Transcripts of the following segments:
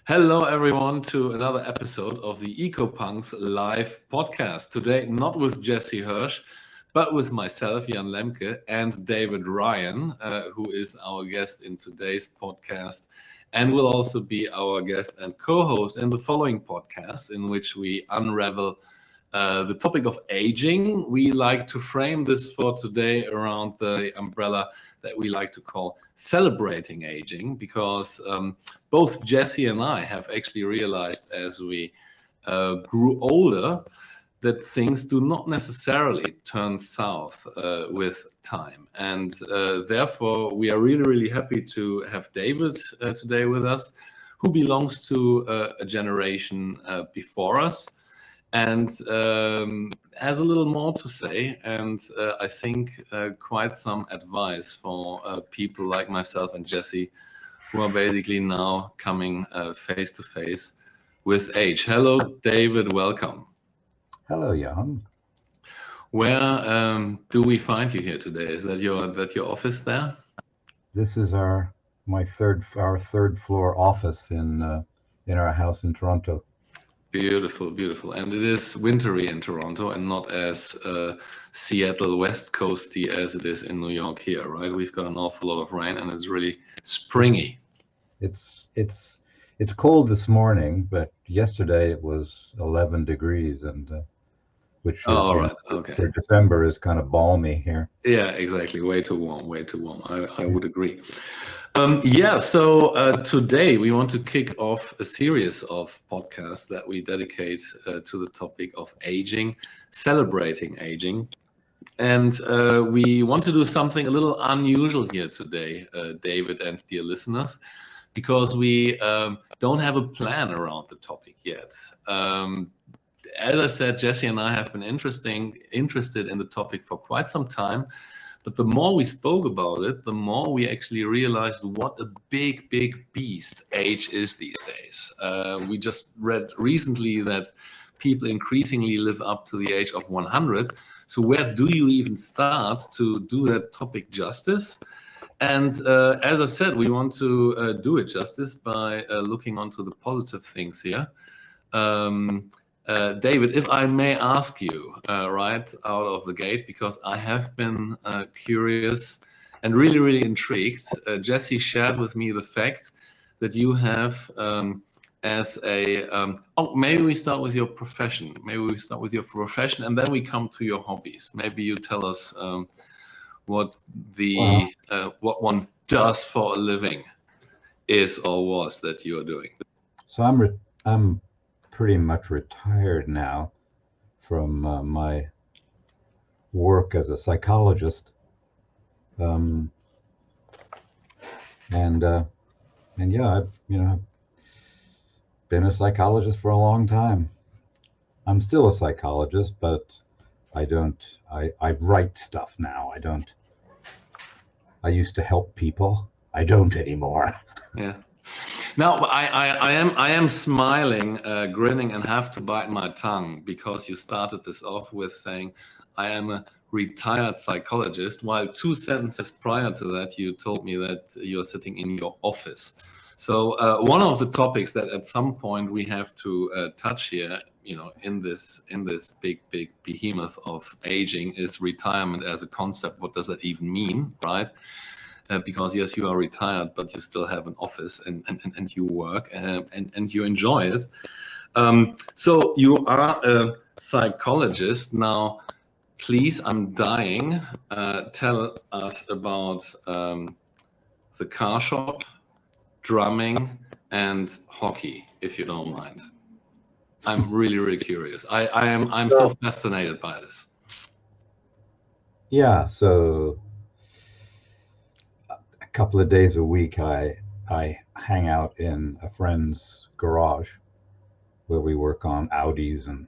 Hello, everyone, to another episode of the EcoPunks live podcast. Today, not with Jesse Hirsch, but with myself, Jan Lemke, and David Ryan, who is our guest in today's podcast and will also be our guest and co-host in the following podcast, in which we unravel the topic of aging. We like to frame this for today around the umbrella that we like to call celebrating aging, because both Jesse and I have actually realized as we grew older that things do not necessarily turn south with time. And therefore, we are really, really happy to have David today with us, who belongs to a generation before us and has a little more to say, and I think quite some advice for people like myself and Jesse, who are basically now coming face to face with age. Hello, David. Welcome. Hello, Jan. Where do we find you here today? Is that your office there? This is our third floor office in our house in Toronto. Beautiful, beautiful. And it is wintry in Toronto and not as Seattle West Coasty as it is in New York here, right? We've got an awful lot of rain and it's really springy. It's cold this morning, but yesterday it was 11 degrees, and which right. Okay. For December is kind of balmy here. Yeah, exactly. Way too warm. Way too warm. I would agree. So today we want to kick off a series of podcasts that we dedicate to the topic of aging, celebrating aging. And we want to do something a little unusual here today, David and dear listeners, because we don't have a plan around the topic yet. As I said, Jesse and I have been interested in the topic for quite some time. But the more we spoke about it, the more we actually realized what a big, big beast age is these days. We just read recently that people increasingly live up to the age of 100. So where do you even start to do that topic justice? And as I said, we want to do it justice by looking onto the positive things here. David, if I may ask you right out of the gate, because I have been curious and really, really intrigued. Jesse shared with me the fact that you have maybe we start with your profession. And then we come to your hobbies. Maybe you tell us what one does for a living is or was that you are doing. So I'm pretty much retired now from my work as a psychologist, and yeah, I've been a psychologist for a long time. I'm still a psychologist, but I write stuff now. I used to help people. I don't anymore. Yeah. Now, I am smiling, grinning, and have to bite my tongue because you started this off with saying, I am a retired psychologist, while 2 sentences prior to that, you told me that you're sitting in your office. So one of the topics that at some point we have to touch here, in this big, big behemoth of aging is retirement as a concept. What does that even mean, right? Because yes, you are retired, but you still have an office and you work and you enjoy it. So you are a psychologist. Now, please, I'm dying. Tell us about the car shop, drumming, and hockey, if you don't mind. I'm really, really curious. I'm so fascinated by this. Yeah, so a couple of days a week, I hang out in a friend's garage where we work on Audis and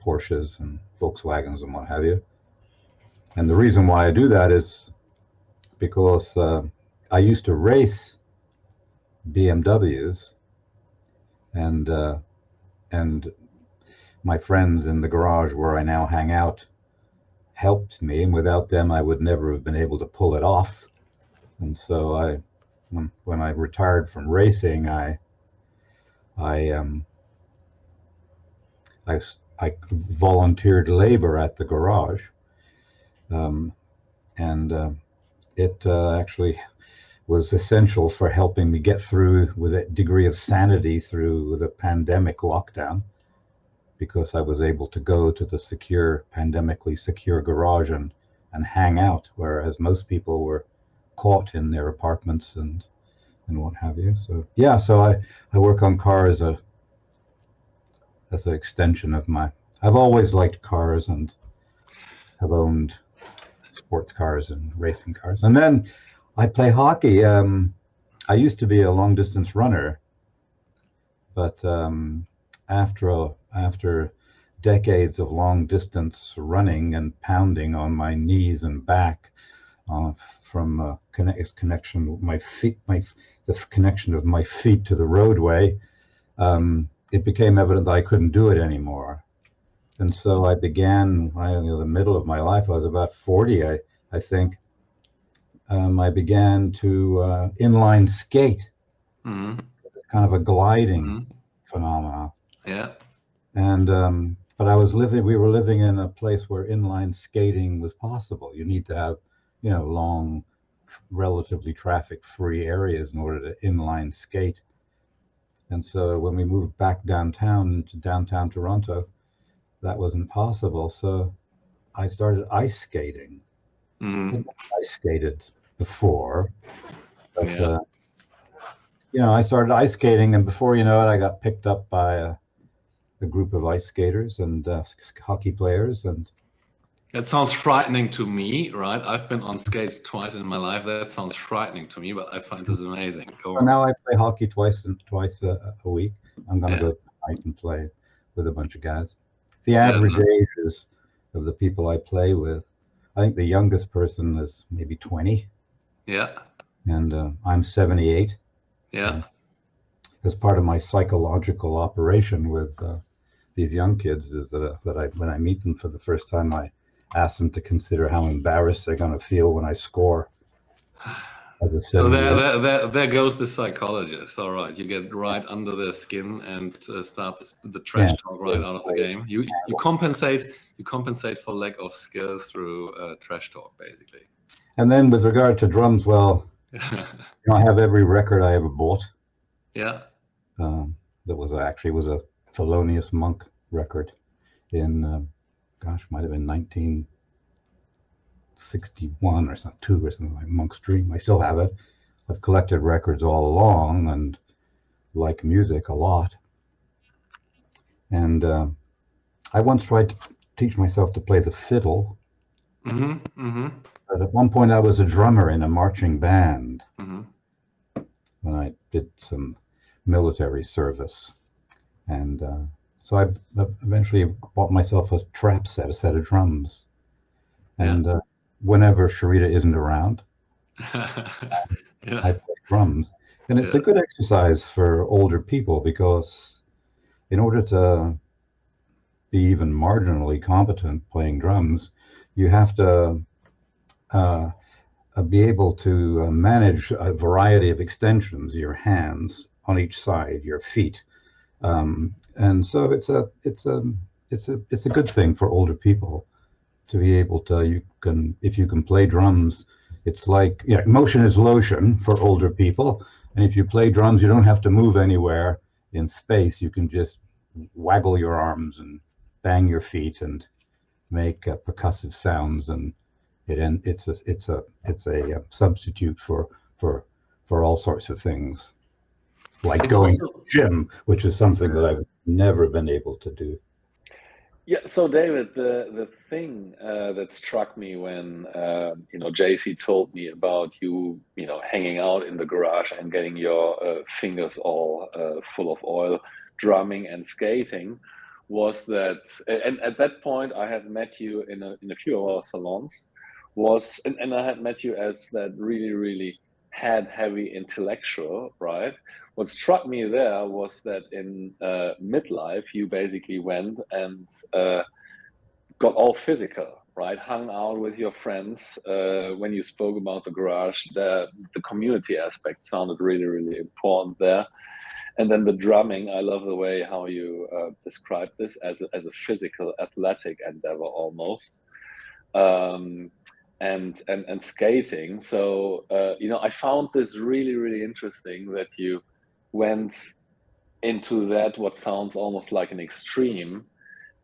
Porsches and Volkswagens and what have you. And the reason why I do that is because I used to race BMWs, and my friends in the garage where I now hang out helped me, and without them I would never have been able to pull it off. And so when I retired from racing, I I um, I volunteered labor at the garage, um, and it actually was essential for helping me get through with a degree of sanity through the pandemic lockdown, because I was able to go to the secure, pandemically secure garage and hang out, whereas most people were caught in their apartments and what have you. So yeah, so I work on cars as an extension of my. I've always liked cars and have owned sports cars and racing cars. And then I play hockey. I used to be a long distance runner, but after decades of long distance running and pounding on my knees and back, uh, from connection my feet, the connection of my feet to the roadway, it became evident that I couldn't do it anymore. And so I began, the middle of my life, I was about 40, I think, I began to inline skate. Mm-hmm. It's kind of a gliding Mm-hmm. phenomena. Yeah. And but we were living in a place where inline skating was possible. You need to have, long, relatively traffic-free areas in order to inline skate. And so when we moved back downtown to downtown Toronto, that wasn't possible. So I started ice skating. Mm-hmm. I skated before, but Yeah. I started ice skating, and before you know it, I got picked up by a group of ice skaters and hockey players, and That sounds frightening to me, right? I've been on skates twice in my life. That sounds frightening to me, but I find this amazing. Go so on. now I play hockey twice a week. I'm going to Yeah. go tonight and play with a bunch of guys. The Yeah. average ages of the people I play with, I think the youngest person is maybe 20, Yeah. and I'm 78. Yeah. As part of my psychological operation with these young kids is that when I meet them for the first time, I ask them to consider how embarrassed they're going to feel when I score as a So 78. there goes the psychologist. All right, you get right under their skin and start the Yeah. trash talk right out of the game. You compensate for lack of skill through trash talk, basically. And then with regard to drums, well, I have every record I ever bought. Yeah. That was a Thelonious Monk record in, might have been 1961 or something, two or something, like Monk's Dream. I still have it. I've collected records all along and like music a lot. And I once tried to teach myself to play the fiddle. Mm-hmm. Mm-hmm. But at one point, I was a drummer in a marching band Mm-hmm. when I did some military service. And so I eventually bought myself a set of drums. And whenever Sharita isn't around, Yeah. I play drums. And it's a Yeah. good exercise for older people, because in order to be even marginally competent playing drums, you have to be able to manage a variety of extensions, your hands on each side, your feet, and so it's a good thing for older people to be able to. If you can play drums, it's like, motion is lotion for older people, and if you play drums, you don't have to move anywhere in space. You can just waggle your arms and bang your feet and make percussive sounds, and it's a substitute for all sorts of things, like It's going to also the gym, which is something that I've never been able to do. Yeah, so David, the thing that struck me when JC told me about you, hanging out in the garage and getting your fingers all full of oil, drumming and skating, was that, and at that point I had met you in a few of our salons, and I had met you as that really really heavy intellectual, right? What struck me there was that in midlife, you basically went and got all physical, right? Hung out with your friends. When you spoke about the garage, the community aspect sounded really, really important there. And then the drumming, I love the way how you describe this as a physical, athletic endeavor almost, and skating. So I found this really, really interesting that you went into that what sounds almost like an extreme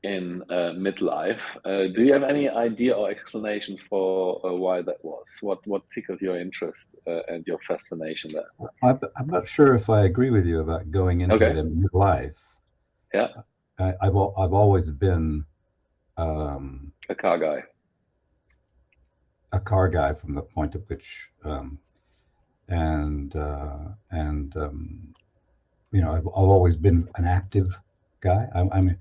in midlife. Do you have any idea or explanation for why that was? What tickled your interest and your fascination there? I'm not sure if I agree with you about going into it Okay. in midlife. Yeah, I've always been um, a car guy. a car guy from the point at which, and I've always been an active guy. I mean,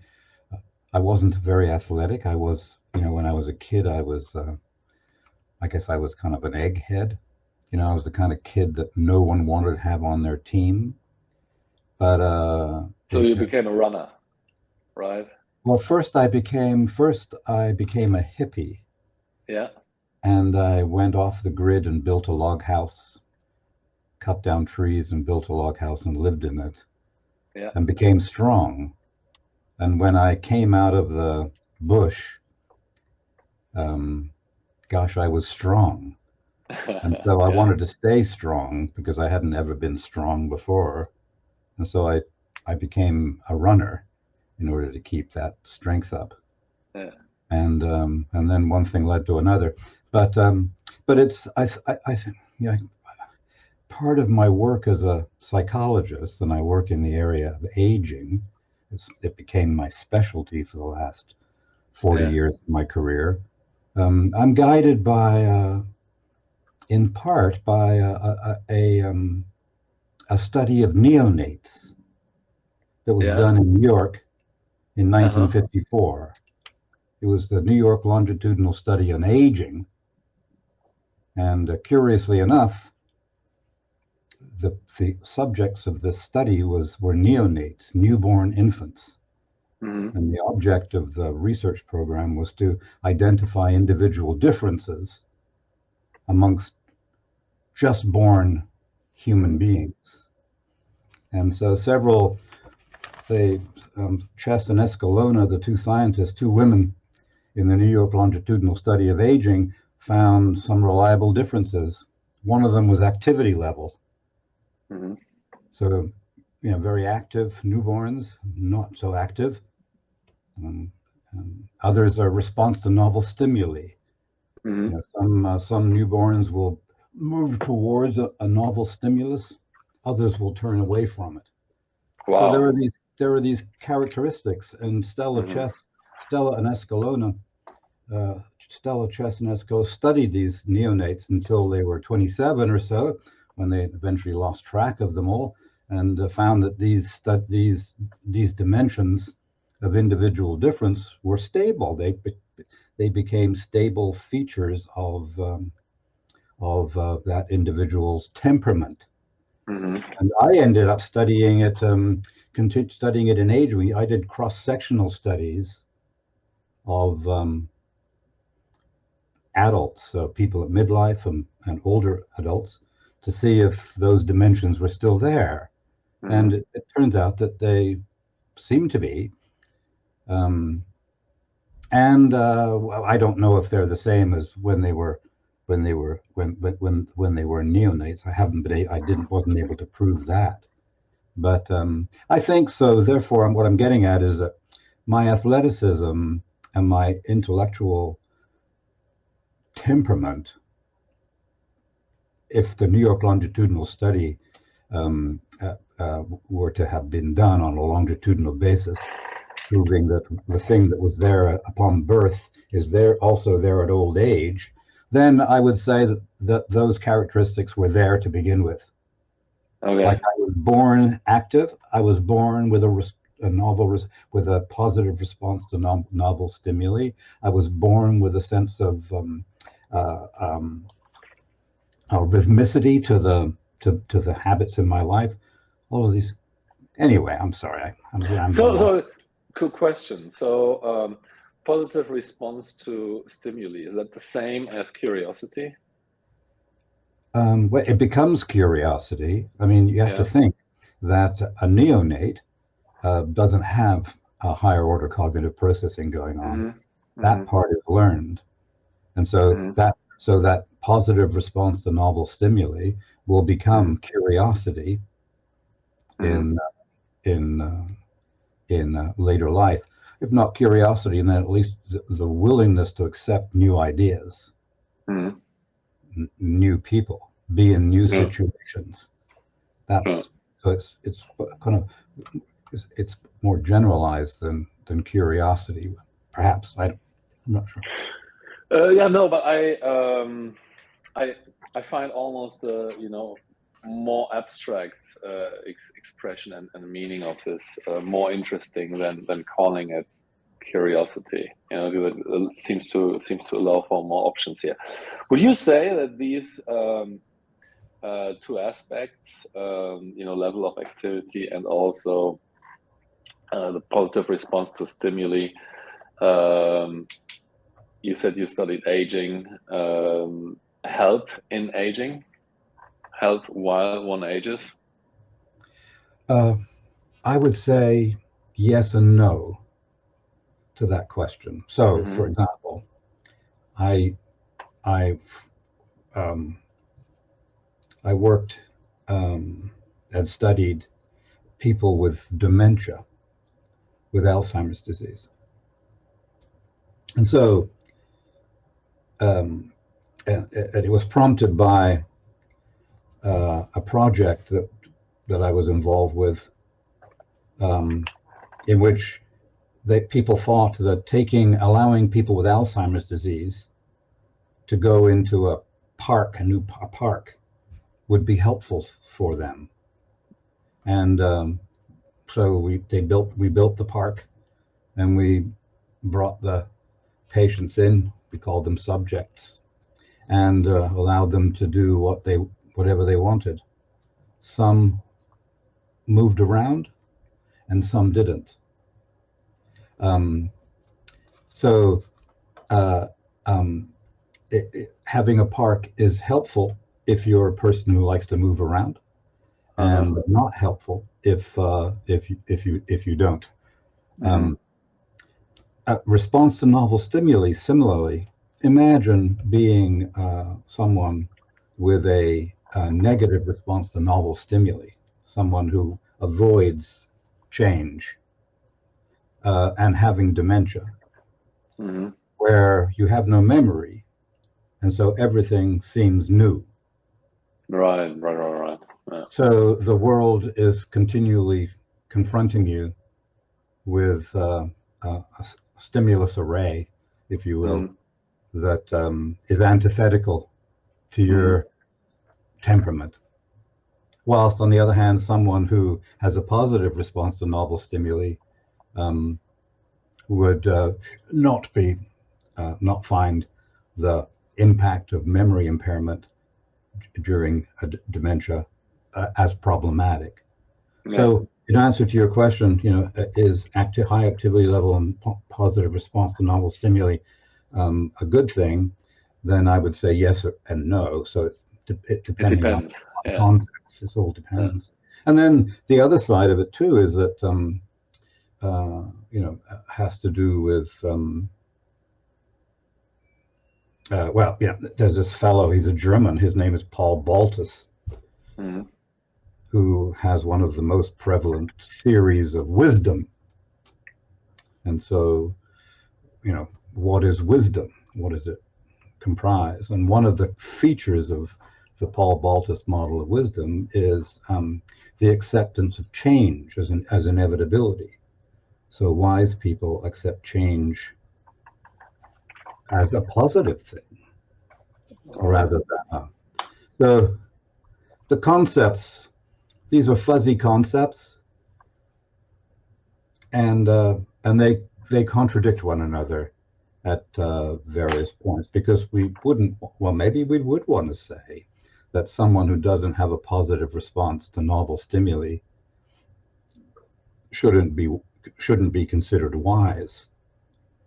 I wasn't very athletic. I was, when I was a kid, I guess I was kind of an egghead. I was the kind of kid that no one wanted to have on their team. But So you became a runner, right? well, first I became a hippie, Yeah. and I went off the grid and built a log house, cut down trees and built a log house and lived in it, Yeah. and became strong. And when I came out of the bush, gosh, I was strong. And so I Yeah. wanted to stay strong because I hadn't ever been strong before. And so I became a runner in order to keep that strength up. Yeah. And then one thing led to another. But it's I think part of my work as a psychologist, and I work in the area of aging. It became my specialty for the last 40 Yeah. years of my career. I'm guided by, in part, by a study of neonates that was Yeah. done in New York in Uh-huh. 1954. It was the New York Longitudinal Study on Aging, and curiously enough, the subjects of this study were neonates, newborn infants. Mm-hmm. And the object of the research program was to identify individual differences amongst just born human beings. And so Chess and Escalona, the two scientists, two women in the New York Longitudinal Study of Aging, found some reliable differences. One of them was activity level. Mm-hmm. So, very active newborns, not so active. Others are response to novel stimuli. Mm-hmm. Some newborns will move towards a novel stimulus. Others will turn away from it. So Wow. there are these characteristics, and Mm-hmm. Stella Chess and Esco studied these neonates until they were 27 or so, when they eventually lost track of them all, and found that these dimensions of individual difference were stable. They became stable features of that individual's temperament. Mm-hmm. And I ended up studying it, studying it in age. I did cross-sectional studies of adults, so people at midlife and older adults, to see if those dimensions were still there. Mm-hmm. And it turns out that they seem to be. And I don't know if they're the same as when they were neonates. Wasn't able to prove that. But I think so. Therefore, what I'm getting at is that my athleticism and my intellectual temperament, if the New York longitudinal study were to have been done on a longitudinal basis, proving that the thing that was there upon birth is there also there at old age, then I would say that those characteristics were there to begin with. Okay. Like I was born active. I was born with with a positive response to novel stimuli. I was born with a sense of rhythmicity to the habits in my life. All of these. Anyway, I'm sorry. I'm rambling on. So cool question. So positive response to stimuli, is that the same as curiosity? Well, it becomes curiosity. I mean, you have to Yeah. think that a neonate doesn't have a higher order cognitive processing going on. Mm-hmm. That Mm-hmm. part is learned, and so that positive response to novel stimuli will become curiosity in later life. If not curiosity, then at least the willingness to accept new ideas, new people, be in new situations. That's so it's kind of it's more generalized than curiosity, perhaps. I'm not sure. No, but I find almost the more abstract expression and meaning of this more interesting than calling it curiosity. It seems to allow for more options here. Would you say that these two aspects, level of activity and also the positive response to stimuli, you said you studied aging, help in aging, help while one ages? I would say yes and no to that question. So, for example, I worked and studied people with dementia, with Alzheimer's disease, and so and it was prompted by a project that I was involved with, in which people thought that allowing people with Alzheimer's disease to go into a new park, would be helpful for them. And so we built the park, and we brought the patients in. We called them subjects, and allowed them to do whatever they wanted. Some moved around, and some didn't. So having a park is helpful if you're a person who likes to move around, and not helpful if you don't. Response to novel stimuli, similarly, imagine being someone with a negative response to novel stimuli, someone who avoids change, and having dementia, where you have no memory, and so everything seems new. Right. Yeah. So the world is continually confronting you with a stimulus array, if you will, that is antithetical to your temperament. Whilst, on the other hand, someone who has a positive response to novel stimuli would not find the impact of memory impairment during dementia as problematic. Yeah. So, in answer to your question, is high activity level and positive response to novel stimuli a good thing? Then I would say yes and no. So it depends on context. It all depends. Yeah. And then the other side of it too is that has to do with there's this fellow. He's a German. His name is Paul Baltus, who has one of the most prevalent theories of wisdom. And so, what is wisdom? What does it comprise? And one of the features of the Paul Baltus model of wisdom is the acceptance of change as inevitability. So wise people accept change as a positive thing, rather than so the concepts. These are fuzzy concepts, and they contradict one another at various points, because maybe we would want to say that someone who doesn't have a positive response to novel stimuli shouldn't be considered wise.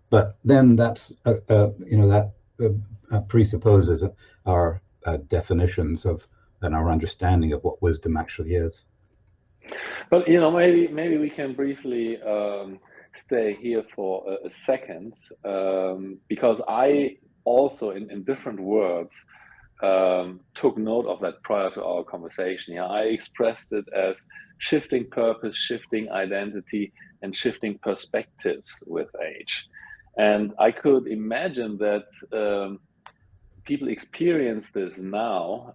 But then that presupposes our definitions of and our understanding of what wisdom actually is. But maybe we can briefly stay here for a second, because I also, in different words, took note of that prior to our conversation. Yeah, I expressed it as shifting purpose, shifting identity, and shifting perspectives with age. And I could imagine that people experience this now,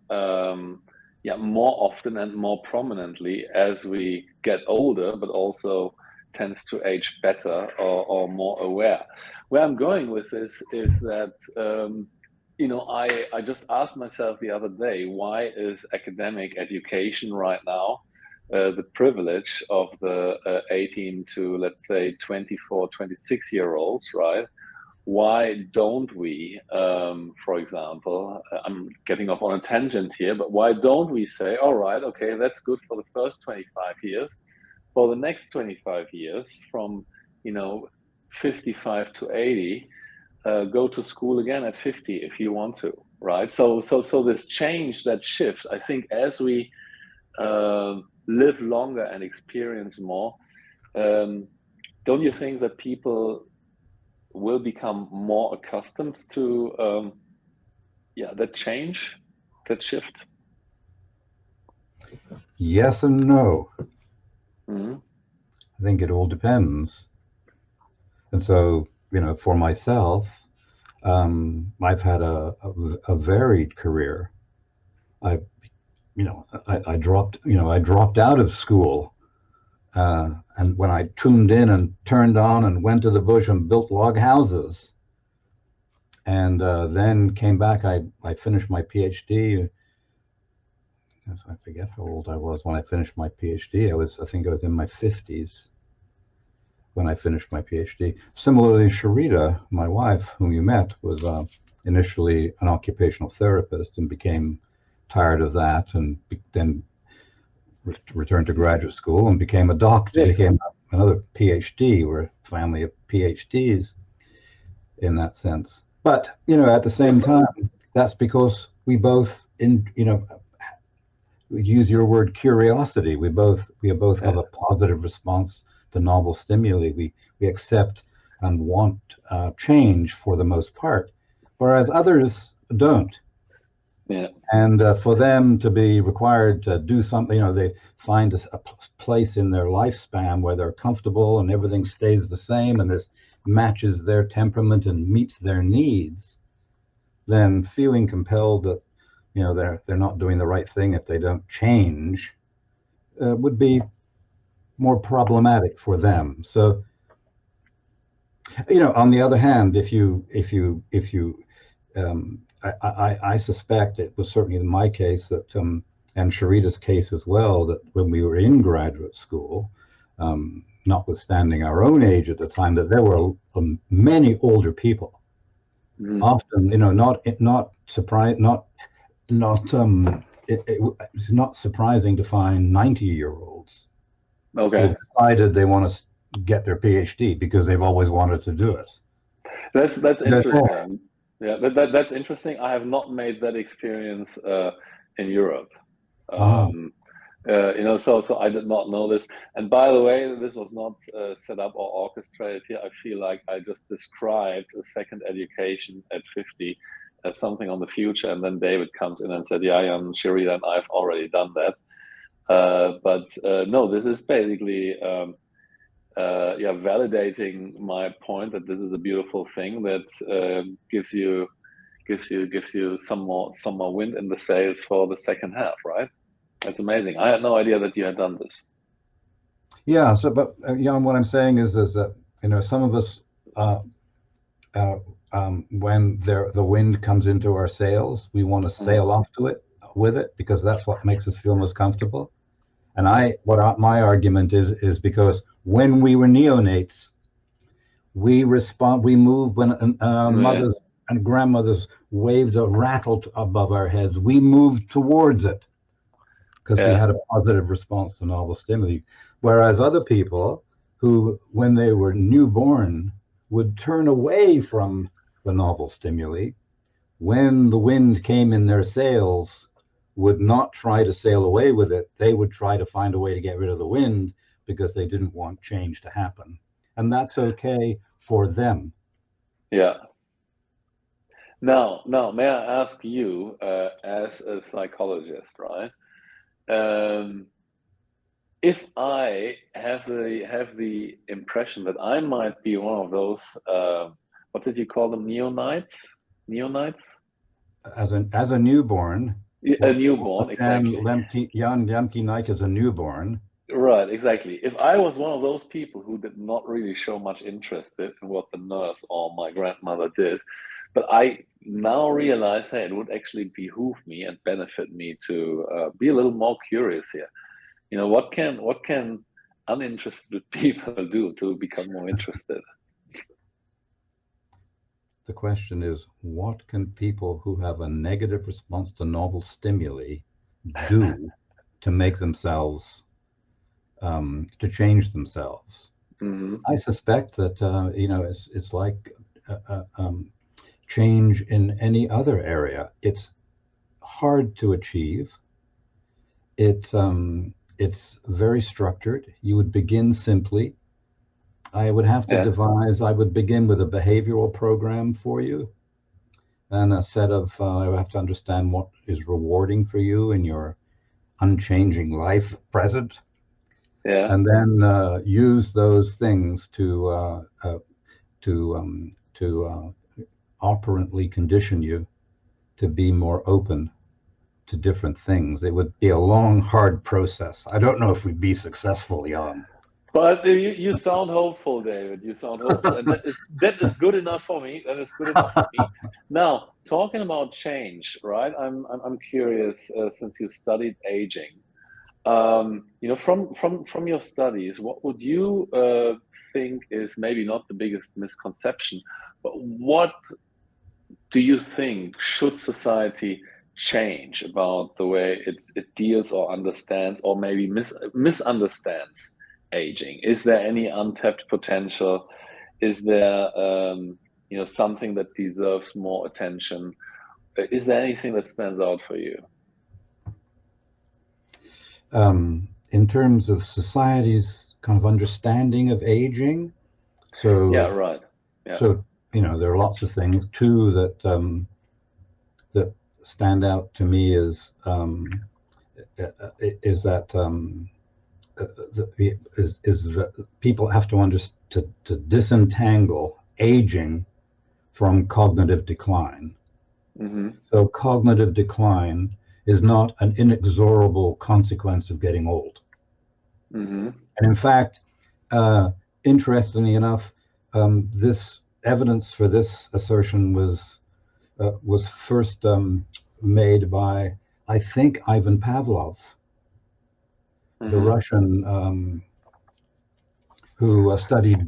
yeah, more often and more prominently as we get older, but also tends to age better or more aware. Where I'm going with this is that I just asked myself the other day, why is academic education right now the privilege of the 18 to, let's say, 24, 26-year olds, right? Why don't we, for example, I'm getting off on a tangent here, but why don't we say, all right, okay, that's good for the first 25 years. For the next 25 years, from 55 to 80, go to school again at 50 if you want to, right? So this change, that shift, I think, as we live longer and experience more, don't you think that people will become more accustomed to that change, that shift? Yes and no. Mm-hmm. I think it all depends. And so, for myself, I've had a varied career. I dropped out of school, and when I tuned in and turned on and went to the bush and built log houses, and then came back, I finished my PhD. I forget how old I was when I finished my PhD. I think I was in my 50s when I finished my PhD. Similarly, Sharita, my wife, whom you met, was initially an occupational therapist and became tired of that, and then returned to graduate school and became a doctor, Yeah. became another PhD. We're a family of PhDs in that sense. But, at the same time, that's because we both, we use your word curiosity. We both have a positive response to novel stimuli. We accept and want change for the most part, whereas others don't. Yeah. And for them to be required to do something, they find a place in their lifespan where they're comfortable and everything stays the same and this matches their temperament and meets their needs, then feeling compelled that they're not doing the right thing if they don't change would be more problematic for them. So, on the other hand, I suspect it was certainly in my case that, and Sharita's case as well, that when we were in graduate school, notwithstanding our own age at the time, that there were many older people. Mm-hmm. Often, it's not surprising to find 90-year-olds who decided they want to get their PhD because they've always wanted to do it. That's interesting. Yeah, that's interesting. I have not made that experience in Europe. So I did not know this. And by the way, this was not set up or orchestrated here. I feel like I just described a second education at 50 as something on the future, and then David comes in and said, "Yeah, I am Sharita, and I've already done that." But no, this is basically validating my point that this is a beautiful thing that gives you some more wind in the sails for the second half, right? That's amazing. I had no idea that you had done this. Yeah. So, but what I'm saying is that some of us, when the wind comes into our sails, we want to sail off to it with it because that's what makes us feel most comfortable. And my argument is because when we were neonates, we moved when mothers and grandmothers waved or rattled above our heads. We moved towards it because we had a positive response to novel stimuli. Whereas other people who, when they were newborn, would turn away from the novel stimuli, when the wind came in their sails, would not try to sail away with it. They would try to find a way to get rid of the wind because they didn't want change to happen. And that's okay for them. Yeah. Now, may I ask you, as a psychologist, right? If I have the impression that I might be one of those, what did you call them, neonites? Neonites? As a newborn, A newborn, exactly. Jan Lemke Knight is a newborn. Right, exactly. If I was one of those people who did not really show much interest in what the nurse or my grandmother did, but I now realize, hey, it would actually behoove me and benefit me to be a little more curious here. You know, what can uninterested people do to become more interested? The question is, what can people who have a negative response to novel stimuli do to make themselves, to change themselves? Mm-hmm. I suspect that, it's like change in any other area. It's hard to achieve. It's very structured. You would begin simply. I would have to I would begin with a behavioral program for you and a set of, I would have to understand what is rewarding for you in your unchanging life present. Yeah. And then use those things to operantly condition you to be more open to different things. It would be a long, hard process. I don't know if we'd be successful, Jan. But you sound hopeful, David. You sound hopeful, and that is good enough for me. That is good enough for me. Now, talking about change, right? I'm curious, since you studied aging. From your studies, what would you think is maybe not the biggest misconception, but what do you think should society change about the way it deals or understands or maybe misunderstands aging? Is there any untapped potential? Is there something that deserves more attention? Is there anything that stands out for you? In terms of society's kind of understanding of aging, yeah, right. Yeah. So there are lots of things. Two that that stand out to me is that people have to disentangle aging from cognitive decline. Mm-hmm. So cognitive decline is not an inexorable consequence of getting old. Mm-hmm. And in fact, interestingly enough, this evidence for this assertion was first made by, I think, Ivan Pavlov, the Russian who studied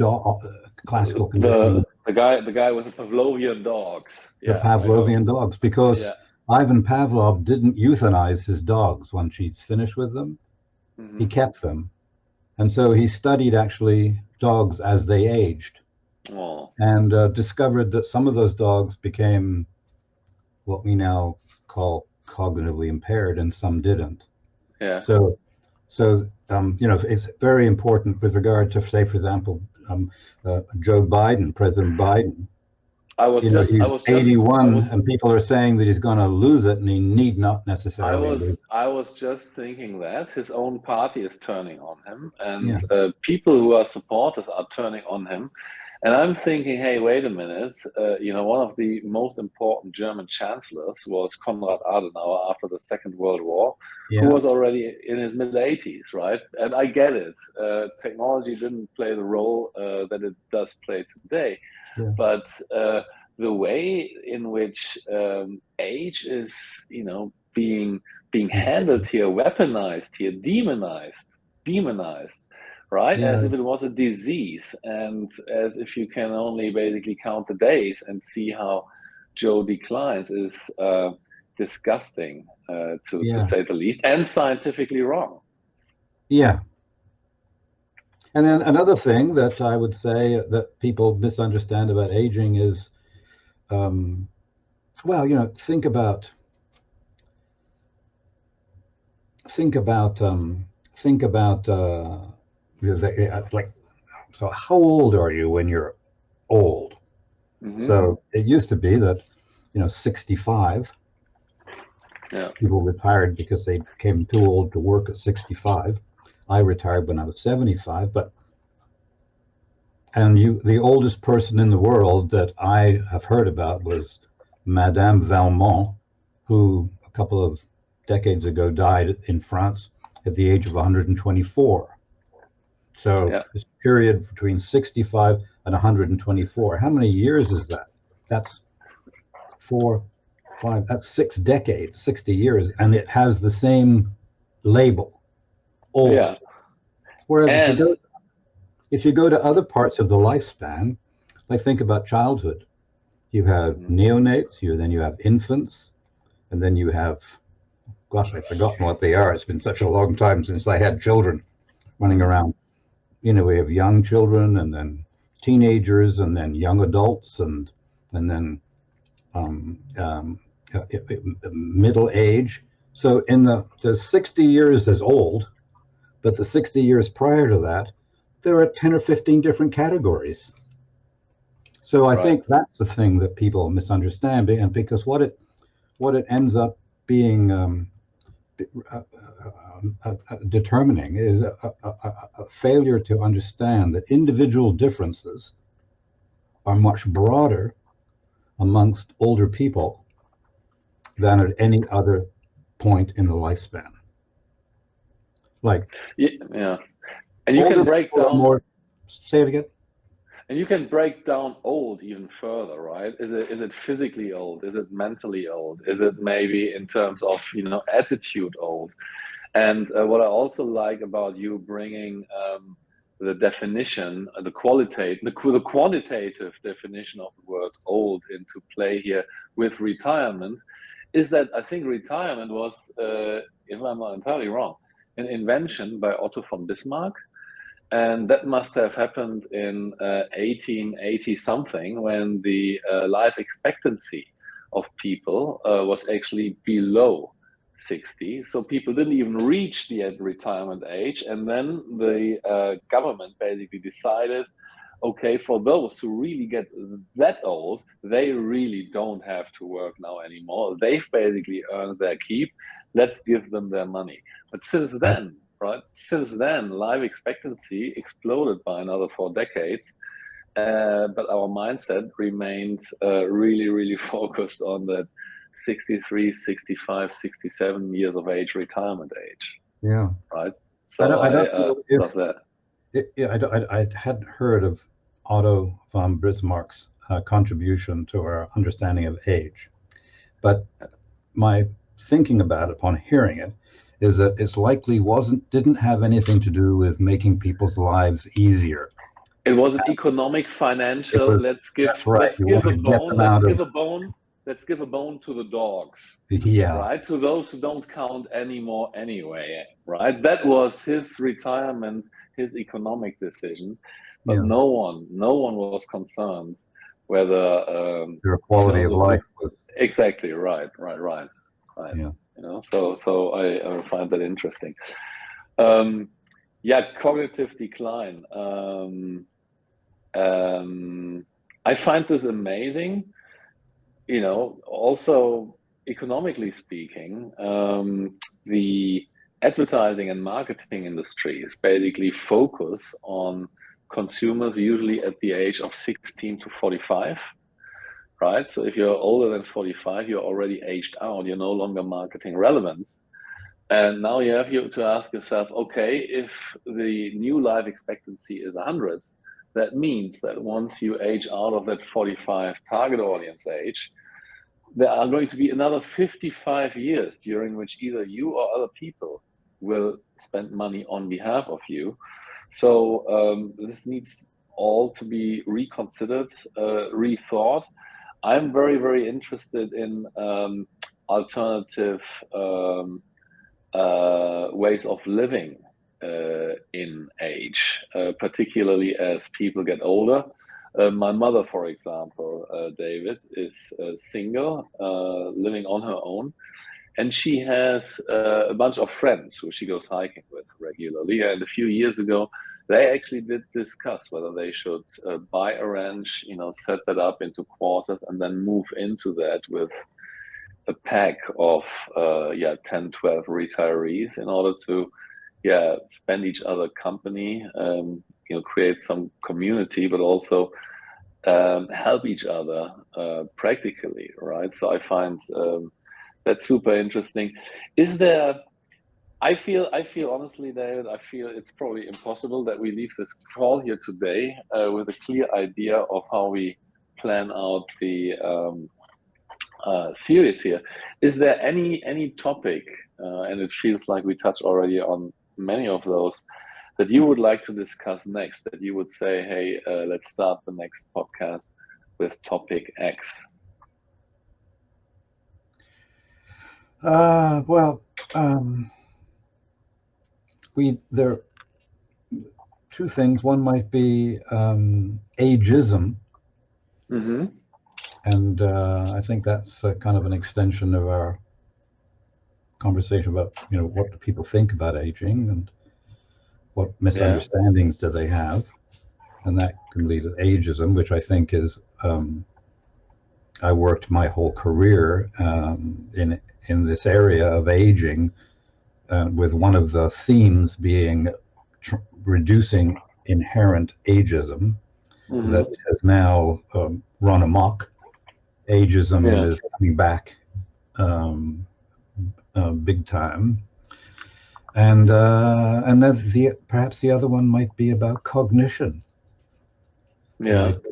classical conditioning. The guy with the Pavlovian dogs. The Pavlovian dogs, because Ivan Pavlov didn't euthanize his dogs once he'd finished with them. Mm-hmm. He kept them. And so he studied actually dogs as they aged. Oh. And discovered that some of those dogs became what we now call cognitively impaired and some didn't. Yeah. So it's very important with regard to, say, for example, Joe Biden, President Biden. I was just 81, and people are saying that he's going to lose it, and he need not necessarily. I was just thinking that his own party is turning on him, and people who are supporters are turning on him. And I'm thinking, hey, wait a minute. One of the most important German chancellors was Konrad Adenauer after the Second World War, who was already in his mid-80s, right? And I get it. Technology didn't play the role that it does play today. Yeah. But the way in which age is, being handled here, weaponized here, demonized, right? As if it was a disease, and as if you can only basically count the days and see how Joe declines is disgusting, to say the least, and scientifically wrong. Yeah. And then another thing that I would say that people misunderstand about aging is, think about think about like, so how old are you when you're old? Mm-hmm. So it used to be that, 65, people retired because they became too old to work at 65. I retired when I was 75, and the oldest person in the world that I have heard about was Madame Valmont, who a couple of decades ago died in France at the age of 124. So this period between 65 and 124, how many years is that? That's 4, 5, that's 6 decades, 60 years, and it has the same label, old. Yeah. Whereas if you go to other parts of the lifespan, like think about childhood, you have neonates, then you have infants, and then you have, gosh, I've forgotten what they are. It's been such a long time since I had children running around. We have young children, and then teenagers, and then young adults, and then middle age. So in the 60 years is old, but the 60 years prior to that, there are 10 or 15 different categories. So I think that's the thing that people misunderstand, and because what it ends up being determining is a failure to understand that individual differences are much broader amongst older people than at any other point in the lifespan. Like, yeah, and you can break down more. Say it again. And you can break down old even further, right? Is it physically old? Is it mentally old? Is it maybe in terms of attitude old? And what I also like about you bringing the definition, the quantitative definition of the word old into play here with retirement, is that I think retirement was, if I'm not entirely wrong, an invention by Otto von Bismarck. And that must have happened in 1880 something, when the life expectancy of people was actually below 60. So people didn't even reach the retirement age. And then the government basically decided, okay, for those who really get that old, they really don't have to work now anymore. They've basically earned their keep. Let's give them their money. But since then, life expectancy exploded by another 4 decades. But our mindset remained really, really focused on that 63, 65, 67 years of age retirement age. Yeah. Right. So I love that. I hadn't heard of Otto von Bismarck's contribution to our understanding of age, but my thinking about it upon hearing it is that it's likely didn't have anything to do with making people's lives easier. It was an economic, financial. Let's give a bone to the dogs. Yeah. Right, to those who don't count anymore anyway. Right, that was his retirement, his economic decision. But no one was concerned whether their quality of life was exactly right. Yeah. So I find that interesting. Cognitive decline. I find this amazing. Also economically speaking, the advertising and marketing industries basically focus on consumers usually at the age of 16 to 45. Right, so if you're older than 45, you're already aged out. You're no longer marketing relevant. And now you have to ask yourself, okay, if the new life expectancy is 100, that means that once you age out of that 45 target audience age, there are going to be another 55 years during which either you or other people will spend money on behalf of you. So this needs all to be reconsidered, rethought. I'm very, very interested in alternative ways of living in age, particularly as people get older. My mother, for example, David, is single, living on her own. and she has a bunch of friends who she goes hiking with regularly. And a few years ago, they actually did discuss whether they should buy a ranch, set that up into quarters, and then move into that with a pack of 10, 12 retirees in order to spend each other company, create some community, but also help each other practically, right? So I find that's super interesting. Is there? I feel honestly, David, I feel it's probably impossible that we leave this call here today with a clear idea of how we plan out the series here. Is there any topic, and it feels like we touched already on many of those, that you would like to discuss next, that you would say, hey, let's start the next podcast with topic X? Well, there are two things. One might be ageism, and I think that's kind of an extension of our conversation about what do people think about aging and what misunderstandings do they have, and that can lead to ageism, which I think is I worked my whole career in this area of aging, with one of the themes being reducing inherent ageism that has now run amok. Ageism is coming back big time, and that perhaps the other one might be about cognition. Like,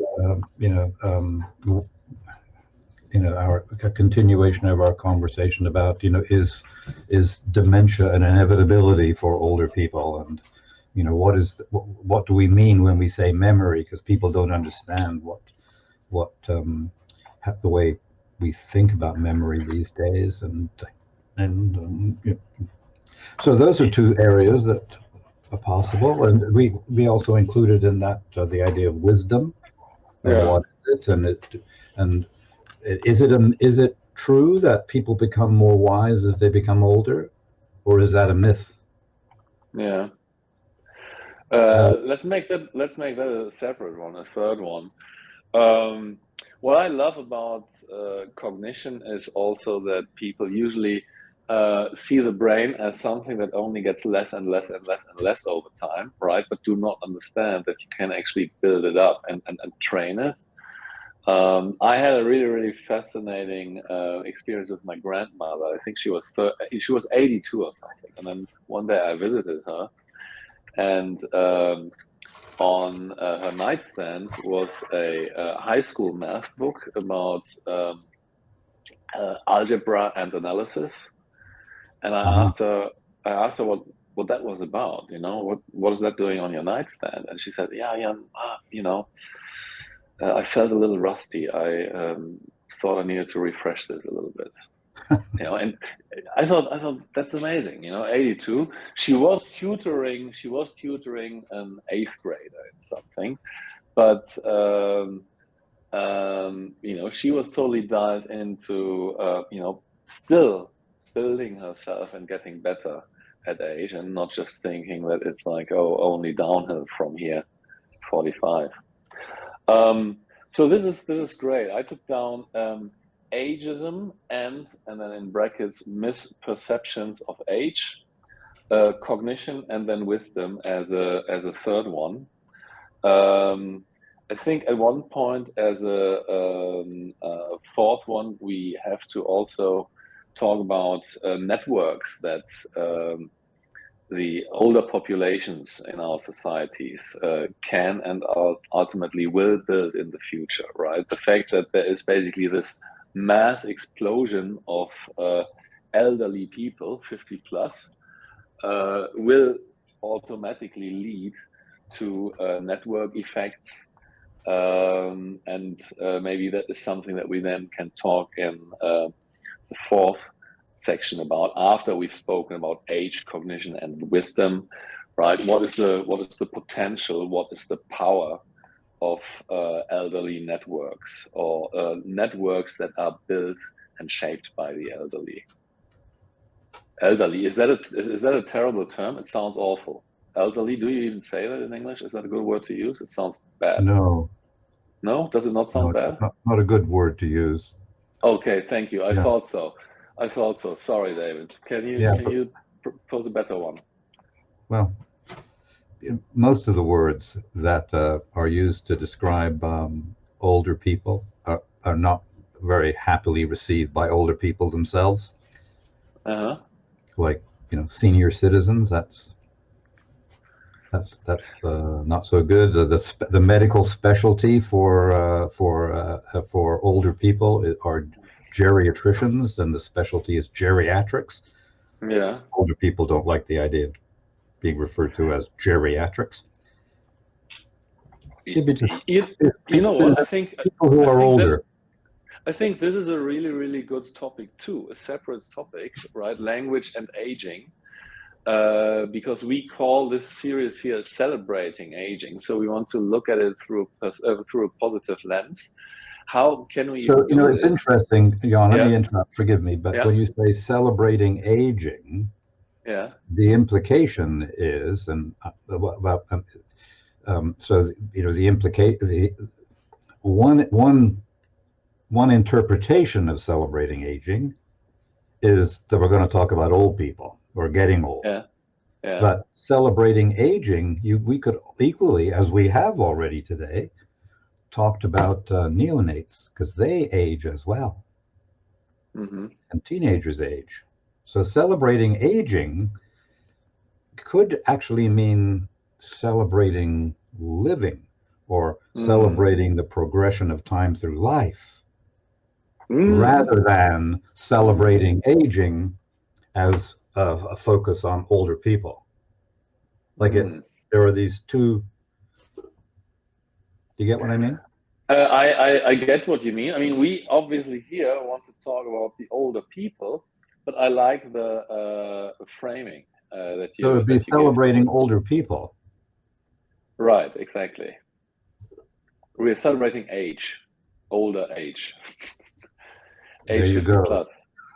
our continuation of our conversation about is dementia an inevitability for older people, and what do we mean when we say memory, because people don't understand what the way we think about memory these days, and so those are two areas that are possible, and we also included in that the idea of wisdom, and what is it, and is it true that people become more wise as they become older, or is that a myth? Yeah. Let's make that a separate one, a third one. What I love about cognition is also that people usually see the brain as something that only gets less and less and less and less over time, right? But do not understand that you can actually build it up and train it. I had a really, really fascinating experience with my grandmother. I think she was 82 or something, and then one day I visited her, and on her nightstand was a high school math book about algebra and analysis, and I asked her what that was about. What is that doing on your nightstand? And she said, I felt a little rusty. I thought I needed to refresh this a little bit. And I thought that's amazing. 82. She was tutoring an 8th grader in something, but she was totally dialed into still building herself and getting better at age, and not just thinking that it's like, oh, only downhill from here, 45. So this is great. I took down ageism and then in brackets misperceptions of age, cognition, and then wisdom as a third one. I think at one point as a fourth one, we have to also talk about networks that the older populations in our societies can and ultimately will build in the future, right? The fact that there is basically this mass explosion of elderly people, 50 plus, will automatically lead to network effects. And maybe that is something that we then can talk in the fourth section about, after we've spoken about age, cognition, and wisdom, right? What is the potential? What is the power of elderly networks, or networks that are built and shaped by the elderly? Elderly, is that a terrible term? It sounds awful. Elderly, do you even say that in English? Is that a good word to use? It sounds bad. No, No? Does it not no, sound bad? not a good word to use. Okay, thank you. I Yeah, thought so. I thought so. Sorry, David. Can you yeah. can you propose a better one? Well, most of the words that are used to describe older people are not very happily received by older people themselves. Uh-huh. Like, senior citizens. That's not so good. The medical specialty for older people are geriatricians, and the specialty is geriatrics. Yeah. Older people don't like the idea of being referred to as geriatrics. You, Maybe just you know what? people who I are think that older. I think this is a really, really good topic too, a separate topic, right? Language and aging. Because we call this series here celebrating aging. So we want to look at it through a positive lens. How can we So, do it's this? interesting, Jan, let Yeah, me interrupt, forgive me, but yeah, when you say celebrating aging, yeah. the implication is, and so, one interpretation of celebrating aging is that we're going to talk about old people or getting old. Yeah, yeah. But celebrating aging, we could equally, as we have already today, talked about neonates, because they age as well, Mm-hmm. and teenagers age. So celebrating aging could actually mean celebrating living, or Mm. celebrating the progression of time through life, Mm. rather than celebrating aging as a focus on older people. Mm. There are these two. Do you get what I mean? I get what you mean. I mean, we obviously here want to talk about the older people, but I like the framing that So it'd be you give to celebrating it. older people. Right, exactly. We're celebrating age, older age, There age you 50 go. plus.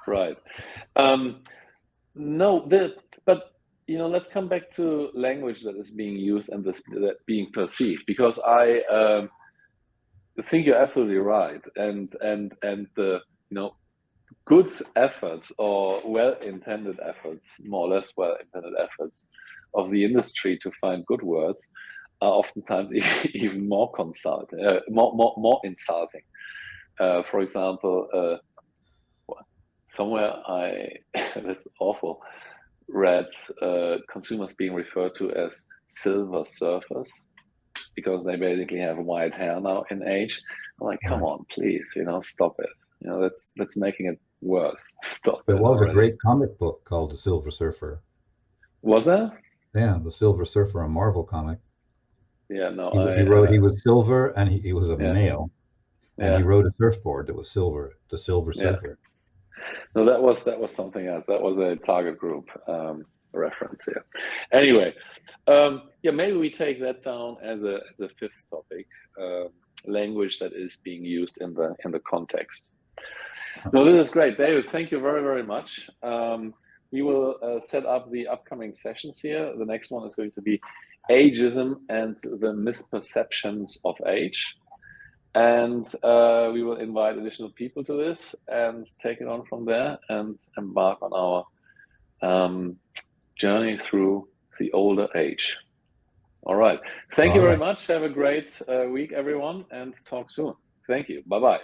Right. Um, no, but let's come back to language that is being used and this that being perceived, because I think you're absolutely right, and the good efforts or well-intended efforts, more or less well-intended efforts of the industry to find good words are oftentimes even more insulting. For example, somewhere that's awful, read consumers being referred to as silver surfers because they basically have white hair now in age. I'm like, come Right. on, please, stop it. That's making it worse. Stop There it was a already. great comic book called The Silver Surfer. Was there? Yeah, The Silver Surfer, a Marvel comic. Yeah, no, He wrote he was silver, and he was a yeah, male, and he yeah, rode a surfboard that was silver, the Silver yeah. Surfer. No, that was something else. That was a target group reference here. Anyway, yeah, maybe we take that down as a fifth topic, language that is being used in the context. No, this is great, David. Thank you very, very much. We will set up the upcoming sessions here. The next one is going to be ageism and the misperceptions of age. And we will invite additional people to this and take it on from there and embark on our journey through the older age. All right. Thank you All very right. much. Have a great week, everyone, and talk soon. Thank you. Bye-bye.